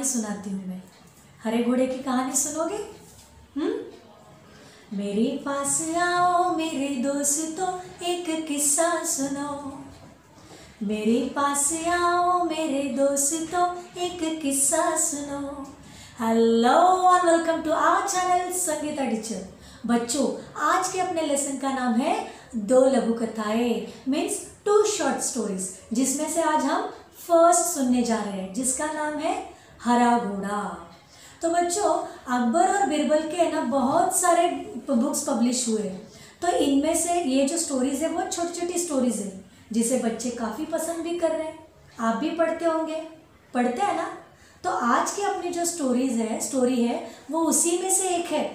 कहानी सुनाती हूँ मैं। हरे घोड़े की कहानी सुनोगे? मेरे पास आओ मेरे दोस्तों, एक किस्सा सुनो। मेरे पास आओ मेरे दोस्तों, एक किस्सा सुनो। Hello and welcome to our channel Sangeeta teacher. बच्चों, आज के अपने लेसन का नाम है दो लघु कथाएं, मीन्स 2 शॉर्ट स्टोरीज, जिसमें से आज हम फर्स्ट सुनने जा रहे हैं, जिसका नाम है हरा घोड़ा। तो बच्चों, अकबर और बीरबल के ना बहुत सारे बुक्स पब्लिश हुए, तो इनमें से ये जो स्टोरीज है वो छोटी छोटी स्टोरीज है, जिसे बच्चे काफ़ी पसंद भी कर रहे हैं। आप भी पढ़ते होंगे, पढ़ते हैं ना? तो आज की अपनी जो स्टोरी है वो उसी में से एक है।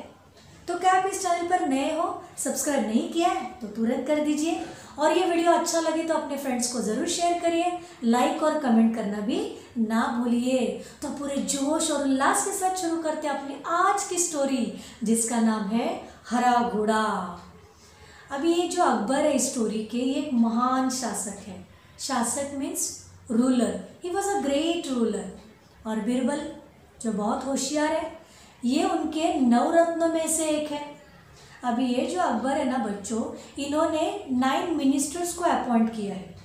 तो क्या आप इस चैनल पर नए हो, सब्सक्राइब नहीं किया है तो तुरंत कर दीजिए, और ये वीडियो अच्छा लगे तो अपने फ्रेंड्स को ज़रूर शेयर करिए, लाइक और कमेंट करना भी ना भूलिए। तो पूरे जोश और उल्लास के साथ शुरू करते हैं अपनी आज की स्टोरी, जिसका नाम है हरा घोड़ा। अभी ये जो अकबर है इस स्टोरी के, ये एक महान शासक है। शासक means ruler, he was a great ruler. और बीरबल जो बहुत होशियार है, ये उनके 9 रत्नों में से एक है। अभी ये जो अकबर है ना बच्चों, इन्होंने 9 मिनिस्टर्स को अपॉइंट किया है।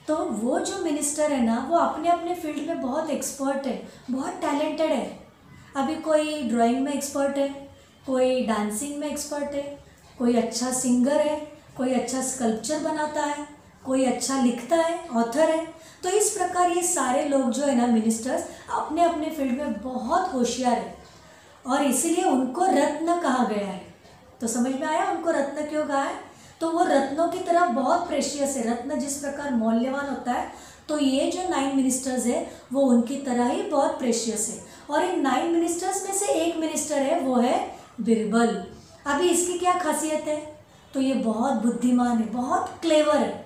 तो वो जो मिनिस्टर है ना, वो अपने अपने फील्ड में बहुत एक्सपर्ट है, बहुत टैलेंटेड है। अभी कोई ड्राइंग में एक्सपर्ट है, कोई डांसिंग में एक्सपर्ट है, कोई अच्छा सिंगर है, कोई अच्छा स्कल्पचर बनाता है, कोई अच्छा लिखता है, ऑथर है। तो इस प्रकार ये सारे लोग जो है ना मिनिस्टर्स, अपने अपने फील्ड में बहुत होशियार है, और इसीलिए उनको रत्न कहा गया है। तो समझ में आया उनको रत्न क्यों कहा है? तो वो रत्नों की तरह बहुत प्रेशियस है। रत्न जिस प्रकार मौल्यवान होता है, तो ये जो 9 मिनिस्टर्स है वो उनकी तरह ही बहुत प्रेशियस है। और इन 9 मिनिस्टर्स में से एक मिनिस्टर है, वो है बीरबल। अभी इसकी क्या खासियत है? तो ये बहुत बुद्धिमान है, बहुत क्लेवर है।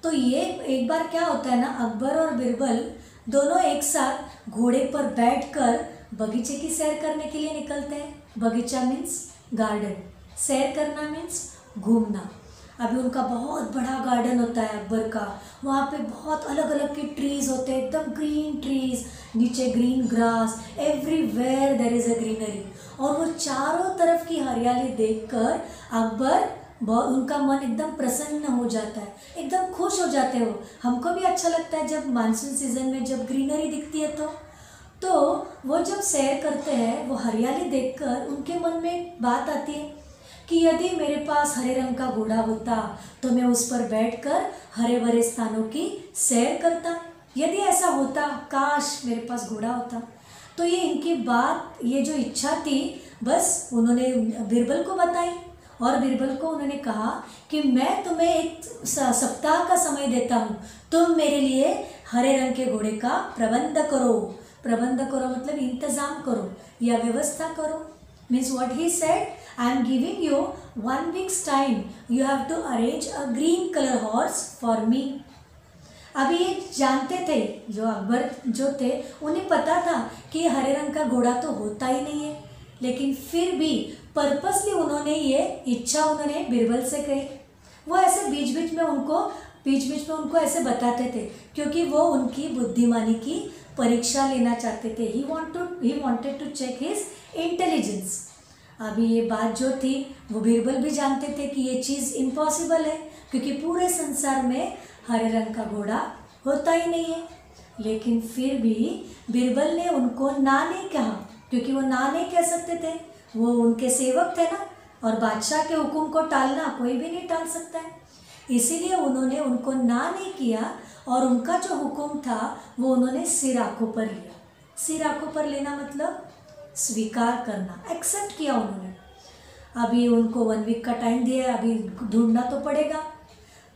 तो ये एक बार क्या होता है ना, अकबर और बीरबल दोनों एक साथ घोड़े पर बैठकर बगीचे की सैर करने के लिए निकलते हैं। बगीचा मीन्स गार्डन, सैर करना मीन्स घूमना। अभी उनका बहुत बड़ा गार्डन होता है अकबर का, वहाँ पे बहुत अलग अलग के ट्रीज़ होते हैं, एकदम ग्रीन ट्रीज़, नीचे green grass, everywhere there is a greenery. और वो चारों तरफ की हरियाली देखकर अकबर उनका मन एकदम प्रसन्न हो जाता है, एकदम खुश हो जाते हो। हमको भी अच्छा लगता है जब मानसून सीजन में जब ग्रीनरी दिखती है। तो वो जब सैर करते हैं, वो हरियाली देखकर उनके मन में एक बात आती है कि यदि मेरे पास हरे रंग का घोड़ा होता तो मैं उस पर बैठकर हरे भरे स्थानों की सैर करता। यदि ऐसा होता, काश मेरे पास घोड़ा होता। तो ये इनकी बात, ये जो इच्छा थी, बस उन्होंने बीरबल को बताई, और बीरबल को उन्होंने कहा कि मैं तुम्हें एक सप्ताह का समय देता हूँ, तुम मेरे लिए हरे रंग के घोड़े का प्रबंध करो। प्रबंध करो मतलब इंतज़ाम करो या व्यवस्था करो। Means what he said, I am giving you 1 weeks time, you have to arrange a green colour horse for me. अभी ये जानते थे, जो अकबर जो थे, उन्हें पता था कि हरे रंग का घोड़ा तो होता ही नहीं है, लेकिन फिर भी पर्पसली उन्होंने ये इच्छा उन्होंने बीरबल से कही। वो ऐसे बीच बीच में उनको ऐसे बताते थे, क्योंकि वो उनकी बुद्धिमानी की परीक्षा लेना चाहते थे। He wanted to check his intelligence. अभी ये बात जो थी, वो बीरबल भी जानते थे कि ये चीज़ इम्पॉसिबल है, क्योंकि पूरे संसार में हरे रंग का घोड़ा होता ही नहीं है। लेकिन फिर भी बीरबल ने उनको ना नहीं कहा, क्योंकि वो ना नहीं कह सकते थे, वो उनके सेवक थे ना, और बादशाह के हुक्म को टालना कोई भी नहीं टाल सकता है। इसीलिए उन्होंने उनको ना नहीं किया, और उनका जो हुक्म था वो उन्होंने सिर आंखों पर लिया। सिर आंखों पर लेना मतलब स्वीकार करना, एक्सेप्ट किया उन्होंने। अभी उनको 1 वीक का टाइम दिया, अभी ढूंढना तो पड़ेगा।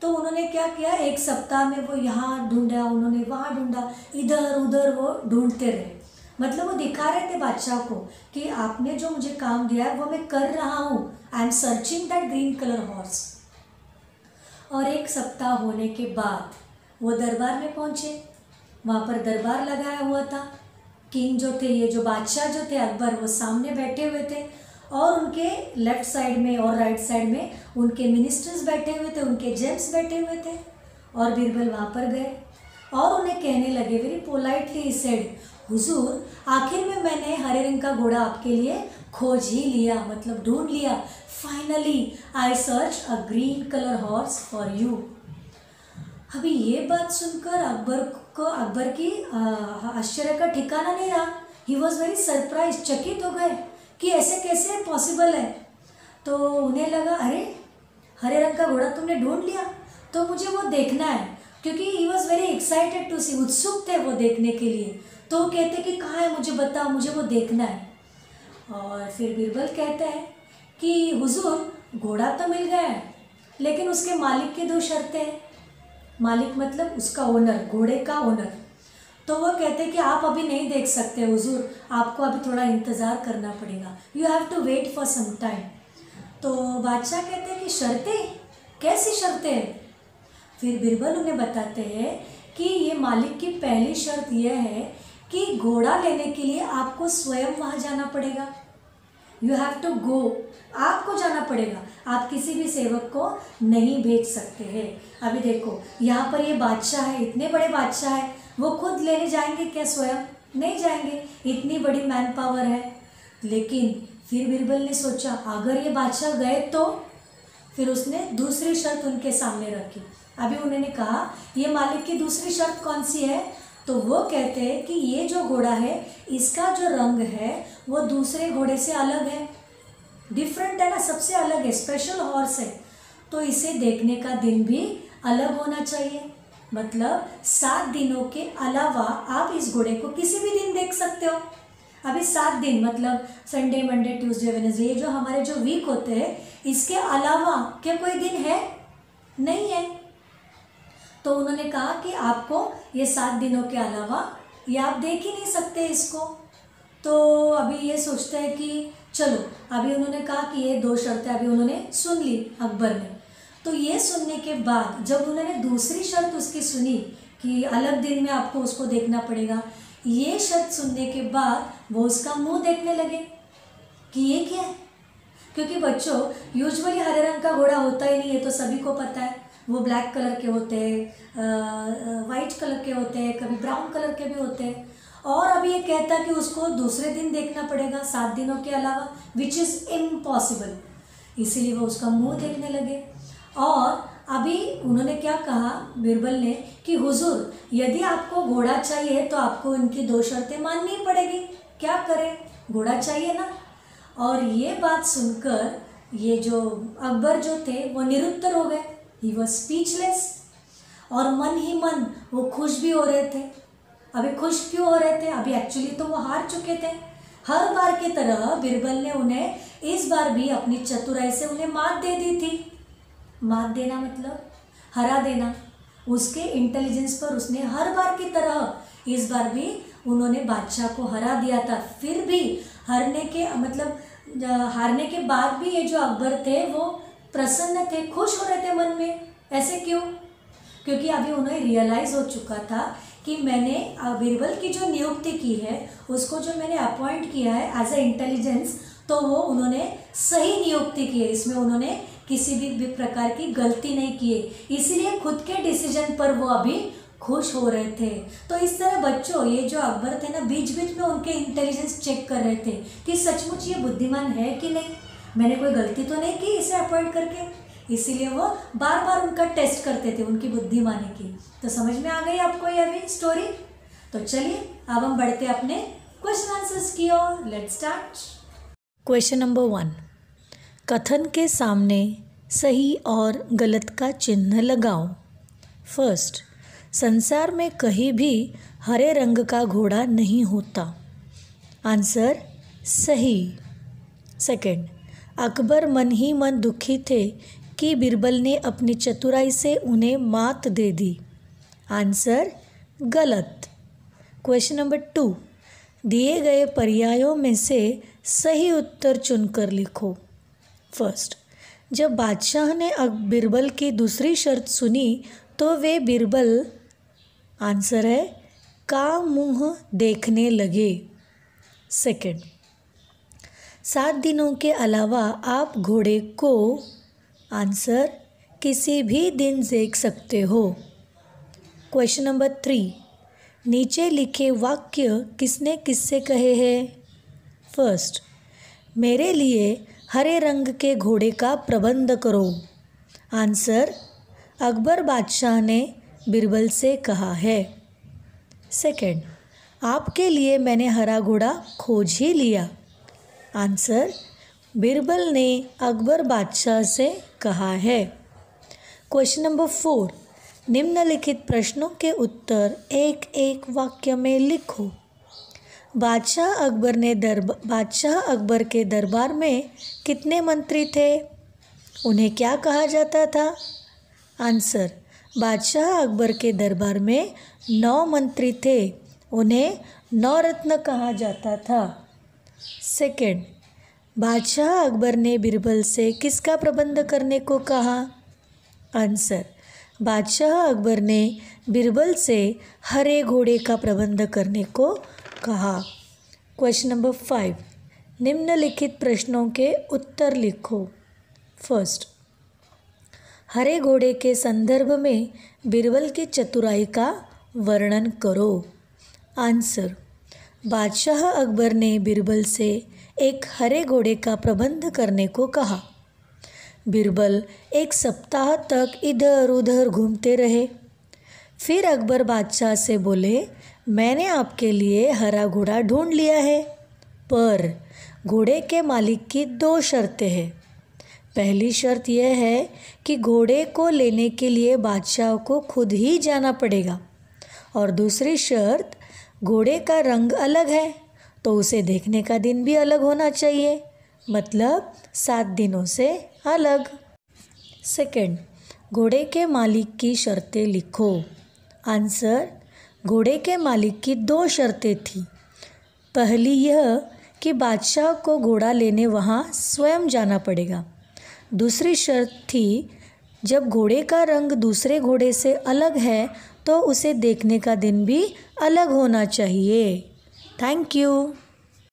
तो उन्होंने क्या किया, 1 सप्ताह में वो यहाँ ढूंढा, उन्होंने वहाँ ढूंढा, इधर उधर वो ढूंढते रहे। मतलब वो दिखा रहे थे बादशाह को कि आपने जो मुझे काम दिया है वो मैं कर रहा हूँ, I am searching that green colour horse. और 1 सप्ताह होने के बाद वो दरबार में पहुँचे। वहाँ पर दरबार लगाया हुआ था। किंग जो थे, ये जो बादशाह जो थे अकबर, वो सामने बैठे हुए थे, और उनके लेफ़्ट साइड में और राइट साइड में उनके मिनिस्टर्स बैठे हुए थे, उनके जेम्स बैठे हुए थे। और बीरबल वहाँ पर गए और उन्हें कहने लगे, वेरी पोलाइटली ही सेड, हुजूर, आखिर में मैंने हरे रंग का घोड़ा आपके लिए खोज ही लिया, मतलब ढूंढ लिया। Finally I search a green colour horse for you. अभी ये बात सुनकर अकबर की आश्चर्य का ठिकाना नहीं रहा। ही वॉज वेरी सरप्राइज, चकित हो गए कि ऐसे कैसे पॉसिबल है। तो उन्हें लगा, अरे हरे रंग का घोड़ा तुमने ढूंढ लिया, तो मुझे वो देखना है, क्योंकि he was very excited to see, उत्सुक थे वो देखने के लिए। तो वो कहते कि कहाँ है, मुझे बताओ, मुझे वो देखना है। और फिर बीरबल कहते हैं कि हुजूर, घोड़ा तो मिल गया है, लेकिन उसके मालिक की 2 शर्तें हैं। मालिक मतलब उसका ओनर, घोड़े का ओनर। तो वो कहते हैं कि आप अभी नहीं देख सकते हुजूर, आपको अभी थोड़ा इंतज़ार करना पड़ेगा, you have to wait for some time. तो बादशाह कहते हैं कि शर्तें, कैसी शर्तें? फिर बीरबल उन्हें बताते हैं कि ये मालिक की पहली शर्त यह है कि घोड़ा लेने के लिए आपको स्वयं वहाँ जाना पड़ेगा। यू हैव टू गो, आपको जाना पड़ेगा, आप किसी भी सेवक को नहीं भेज सकते हैं। अभी देखो, यहाँ पर ये बादशाह है, इतने बड़े बादशाह है, वो खुद लेने जाएंगे क्या? स्वयं नहीं जाएंगे, इतनी बड़ी मैन पावर है। लेकिन फिर बीरबल ने सोचा, अगर ये बादशाह गए तो? फिर उसने दूसरी शर्त उनके सामने रखी। अभी उन्होंने कहा, ये मालिक की दूसरी शर्त कौन सी है? तो वो कहते हैं कि ये जो घोड़ा है, इसका जो रंग है वो दूसरे घोड़े से अलग है, डिफरेंट है ना, सबसे अलग है, स्पेशल हॉर्स है। तो इसे देखने का दिन भी अलग होना चाहिए, मतलब 7 दिनों के अलावा आप इस घोड़े को किसी भी दिन देख सकते हो। अभी 7 दिन मतलब संडे, मंडे, ट्यूसडे, वेडनेसडे, ये जो हमारे जो वीक होते हैं, इसके अलावा क्या कोई दिन है? नहीं है। तो उन्होंने कहा कि आपको ये 7 दिनों के अलावा ये आप देख ही नहीं सकते इसको। तो अभी ये सोचते हैं कि चलो, अभी उन्होंने कहा कि ये 2 शर्तें अभी उन्होंने सुन ली अकबर ने। तो ये सुनने के बाद जब उन्होंने दूसरी शर्त उसकी सुनी कि अलग दिन में आपको उसको देखना पड़ेगा, ये शर्त सुनने के बाद वो उसका मुंह देखने लगे कि ये क्या है। क्योंकि बच्चों, यूजुअली हरे रंग का घोड़ा होता ही नहीं है, तो सभी को पता है। वो ब्लैक कलर के होते हैं, वाइट कलर के होते हैं, कभी ब्राउन कलर के भी होते हैं। और अभी ये कहता कि उसको दूसरे दिन देखना पड़ेगा 7 दिनों के अलावा, विच इज़ इम्पॉसिबल। इसीलिए वो उसका मुंह देखने लगे। और अभी उन्होंने क्या कहा बीरबल ने कि हुजूर, यदि आपको घोड़ा चाहिए तो आपको इनकी 2 शर्तें माननी पड़ेगी। क्या करें, घोड़ा चाहिए ना। और ये बात सुनकर ये जो अकबर जो थे वो निरुत्तर हो गए, ही वॉज स्पीचलेस। और मन ही मन वो खुश भी हो रहे थे। अभी खुश क्यों हो रहे थे? अभी एक्चुअली तो वो हार चुके थे। हर बार की तरह बीरबल ने उन्हें इस बार भी अपनी चतुराई से उन्हें मात दे दी थी। मात देना मतलब हरा देना। उसके इंटेलिजेंस पर उसने हर बार की तरह इस बार भी उन्होंने बादशाह को हरा दिया था। फिर भी हारने के बाद भी ये जो अकबर थे वो प्रसन्न थे, खुश हो रहे थे मन में। ऐसे क्यों? क्योंकि अभी उन्हें रियलाइज़ हो चुका था कि मैंने बीरबल की जो नियुक्ति की है, उसको जो मैंने अपॉइंट किया है एज ए इंटेलिजेंस, तो वो उन्होंने सही नियुक्ति की है। इसमें उन्होंने किसी भी प्रकार की गलती नहीं की है। इसीलिए खुद के डिसीजन पर वो अभी खुश हो रहे थे। तो इस तरह बच्चों, ये जो अकबर थे ना, बीच बीच में उनके इंटेलिजेंस चेक कर रहे थे कि सचमुच ये बुद्धिमान है कि नहीं, मैंने कोई गलती तो नहीं की इसे अपॉइंट करके। इसीलिए वो बार बार उनका टेस्ट करते थे, उनकी बुद्धिमानी की। तो समझ में आ गई आपको ये अभी स्टोरी? तो चलिए अब हम बढ़ते अपने क्वेश्चन आंसर्स की ओर। Let's start. क्वेश्चन नंबर 1, कथन के सामने सही और गलत का चिन्ह लगाओ। फर्स्ट, संसार में कहीं भी हरे रंग का घोड़ा नहीं होता। आंसर सही। सेकंड, अकबर मन ही मन दुखी थे कि बीरबल ने अपनी चतुराई से उन्हें मात दे दी। आंसर गलत। क्वेश्चन नंबर 2, दिए गए पर्यायों में से सही उत्तर चुनकर लिखो। फर्स्ट, जब बादशाह ने बीरबल की दूसरी शर्त सुनी तो वे बीरबल, आंसर है, का मुंह देखने लगे। सेकंड, 7 दिनों के अलावा आप घोड़े को, आंसर, किसी भी दिन देख सकते हो। क्वेश्चन नंबर 3, नीचे लिखे वाक्य किसने किससे कहे हैं? फर्स्ट, मेरे लिए हरे रंग के घोड़े का प्रबंध करो। आंसर, अकबर बादशाह ने बीरबल से कहा है। सेकंड, आपके लिए मैंने हरा घोड़ा खोज ही लिया। आंसर, बीरबल ने अकबर बादशाह से कहा है। क्वेश्चन नंबर 4, निम्नलिखित प्रश्नों के उत्तर एक एक वाक्य में लिखो। बादशाह अकबर के दरबार में कितने मंत्री थे? उन्हें क्या कहा जाता था? आंसर, बादशाह अकबर के दरबार में 9 मंत्री थे। उन्हें 9 रत्न कहा जाता था। सेकंड, बादशाह अकबर ने बीरबल से किसका प्रबंध करने को कहा? आंसर, बादशाह अकबर ने बीरबल से हरे घोड़े का प्रबंध करने को कहा। क्वेश्चन नंबर 5, निम्नलिखित प्रश्नों के उत्तर लिखो। फर्स्ट, हरे घोड़े के संदर्भ में बीरबल की चतुराई का वर्णन करो। आंसर, बादशाह अकबर ने बीरबल से एक हरे घोड़े का प्रबंध करने को कहा। बीरबल 1 सप्ताह तक इधर उधर घूमते रहे। फिर अकबर बादशाह से बोले, मैंने आपके लिए हरा घोड़ा ढूंढ लिया है, पर घोड़े के मालिक की 2 शर्तें हैं। पहली शर्त यह है कि घोड़े को लेने के लिए बादशाह को खुद ही जाना पड़ेगा, और दूसरी शर्त, घोड़े का रंग अलग है तो उसे देखने का दिन भी अलग होना चाहिए, मतलब 7 दिनों से अलग। सेकंड, घोड़े के मालिक की शर्तें लिखो। आंसर, घोड़े के मालिक की 2 शर्तें थी। पहली यह कि बादशाह को घोड़ा लेने वहाँ स्वयं जाना पड़ेगा। दूसरी शर्त थी, जब घोड़े का रंग दूसरे घोड़े से अलग है तो उसे देखने का दिन भी अलग होना चाहिए। Thank you.